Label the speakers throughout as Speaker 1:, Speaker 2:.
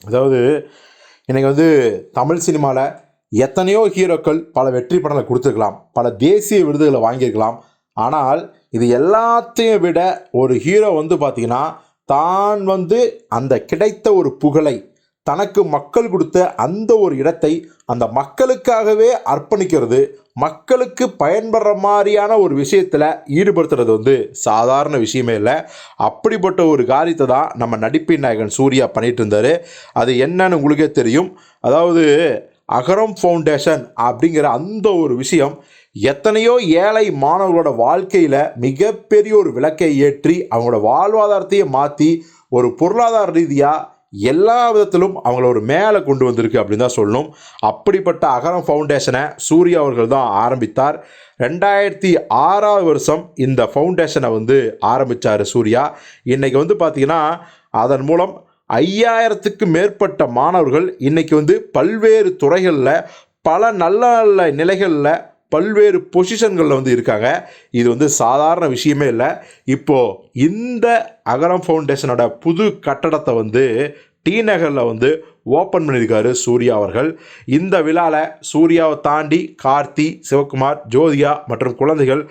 Speaker 1: அதாவது இன்றைக்கி வந்து தமிழ் சினிமாவில் எத்தனையோ ஹீரோக்கள் பல வெற்றி படங்களை கொடுத்துருக்கலாம், பல தேசிய விருதுகளை வாங்கியிருக்கலாம். ஆனால் இது எல்லாத்தையும் விட ஒரு ஹீரோ வந்து பார்த்திங்கன்னா தான் வந்து அந்த கிடைத்த ஒரு புகழை, தனக்கு மக்கள் கொடுத்த அந்த ஒரு இடத்தை அந்த மக்களுக்காகவே அர்ப்பணிக்கிறது, மக்களுக்கு பயன்படுற மாதிரியான ஒரு விஷயத்தில் ஈடுபடுத்துறது வந்து சாதாரண விஷயமே இல்லை. அப்படிப்பட்ட ஒரு காரியத்தை தான் நம்ம நடிப்பின் நாயகன் சூர்யா பண்ணிகிட்டு இருந்தார். அது என்னன்னு உங்களுக்கே தெரியும். அதாவது அகரம் ஃபவுண்டேஷன் அப்படிங்கிற அந்த ஒரு விஷயம் எத்தனையோ ஏழை மாணவர்களோட வாழ்க்கையில் மிகப்பெரிய ஒரு விளக்கை ஏற்றி அவங்களோட வாழ்வாதாரத்தையே மாற்றி ஒரு பொருளாதார ரீதியாக எல்லா விதத்திலும் அவங்கள ஒரு மேலே கொண்டு வந்திருக்கு அப்படின்னு தான் சொல்லணும். அப்படிப்பட்ட அகரம் ஃபவுண்டேஷனை சூர்யா அவர்கள் தான் ஆரம்பித்தார். 2006 இந்த ஃபவுண்டேஷனை வந்து ஆரம்பித்தார் சூர்யா. இன்றைக்கி வந்து பார்த்திங்கன்னா அதன் மூலம் 5000க்கு மேற்பட்ட மாணவர்கள் இன்றைக்கி வந்து பல்வேறு துறைகளில் பல நல்ல நல்ல நிலைகளில் பல்வேறு பொசிஷன்களில் வந்து இருக்காங்க. இது வந்து சாதாரண விஷயமே இல்லை. இப்போது இந்த அகரம் ஃபவுண்டேஷனோட புது கட்டடத்தை வந்து டி நகரில் வந்து ஓப்பன் பண்ணியிருக்காரு சூர்யா அவர்கள். இந்த விழாவில் சூர்யாவை தாண்டி கார்த்தி, சிவகுமார், ஜோதிகா மற்றும் குழந்தைகள்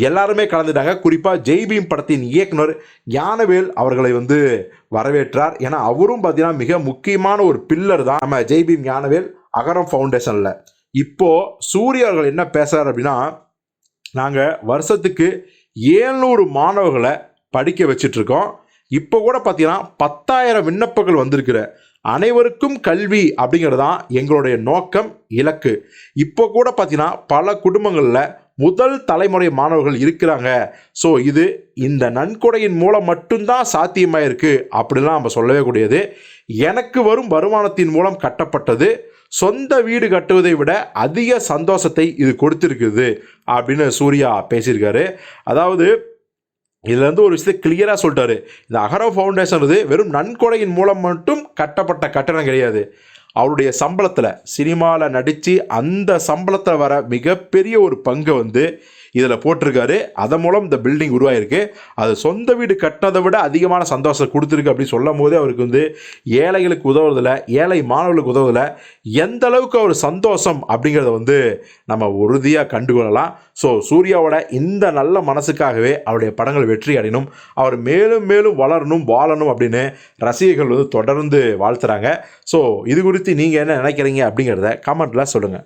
Speaker 1: எல்லாருமே கலந்துட்டாங்க. குறிப்பாக ஜெய்பீம் படத்தின் இயக்குனர் ஞானவேல் அவர்களை வந்து வரவேற்றார். ஏன்னா அவரும் பார்த்தீங்கன்னா மிக முக்கியமான ஒரு பில்லர் தான் நம்ம ஜெய்பீம் ஞானவேல் அகரம் ஃபவுண்டேஷனில். இப்போது சூர்யா அவர்கள் என்ன பேசுகிறார் அப்படின்னா, நாங்கள் வருஷத்துக்கு 700 மாணவர்களை படிக்க வச்சிட்ருக்கோம். இப்போ கூட பார்த்தீங்கன்னா 10,000 விண்ணப்பங்கள் வந்திருக்கிற அனைவருக்கும் கல்வி அப்படிங்கிறது தான் எங்களுடைய நோக்கம், இலக்கு. இப்போ கூட பார்த்தீங்கன்னா பல குடும்பங்களில் முதல் தலைமுறை மாணவர்கள் இருக்கிறாங்க. ஸோ இது இந்த நன்கொடையின் மூலம் மட்டும்தான் சாத்தியமாக இருக்குது அப்படிலாம் நம்ம சொல்லவே கூடியது. எனக்கு வரும் வருமானத்தின் மூலம் கட்டப்பட்டது, சொந்த வீடு கட்டுவதை விட அதிக சந்தோஷத்தை இது கொடுத்துருக்குது அப்படின்னு சூர்யா பேசியிருக்காரு. அதாவது இதில் வந்து ஒரு விஷயத்தை கிளியராக சொல்லிட்டாரு. இந்த அகரம் ஃபவுண்டேஷன் வெறும் நன்கொடையின் மூலம் மட்டும் கட்டப்பட்ட கட்டணம் கிடையாது. அவருடைய சம்பளத்தில், சினிமாவில் நடித்து அந்த சம்பளத்தில் வர மிகப்பெரிய ஒரு பங்கை வந்து இதில் போட்டிருக்காரு. அதன் மூலம் இந்த பில்டிங் உருவாயிருக்கு. அது சொந்த வீடு கட்டினதை விட அதிகமான சந்தோஷம் கொடுத்துருக்கு அப்படின்னு சொல்லும் போதே அவருக்கு வந்து ஏழைகளுக்கு உதவுறதில்ல, ஏழை மாணவர்களுக்கு உதவுதில்ல, எந்த அளவுக்கு அவர் சந்தோஷம் அப்படிங்கிறத வந்து நம்ம உறுதியாக கண்டுகொள்ளலாம். ஸோ சூர்யாவோட இந்த நல்ல மனசுக்காகவே அவருடைய படங்கள் வெற்றி அடையணும், அவர் மேலும் மேலும் வளரணும், வாழணும் அப்படின்னு ரசிகர்கள் வந்து தொடர்ந்து வாழ்த்துறாங்க. ஸோ இது குறித்து நீங்கள் என்ன நினைக்கிறீங்க அப்படிங்கிறத கமெண்ட்டில் சொல்லுங்கள்.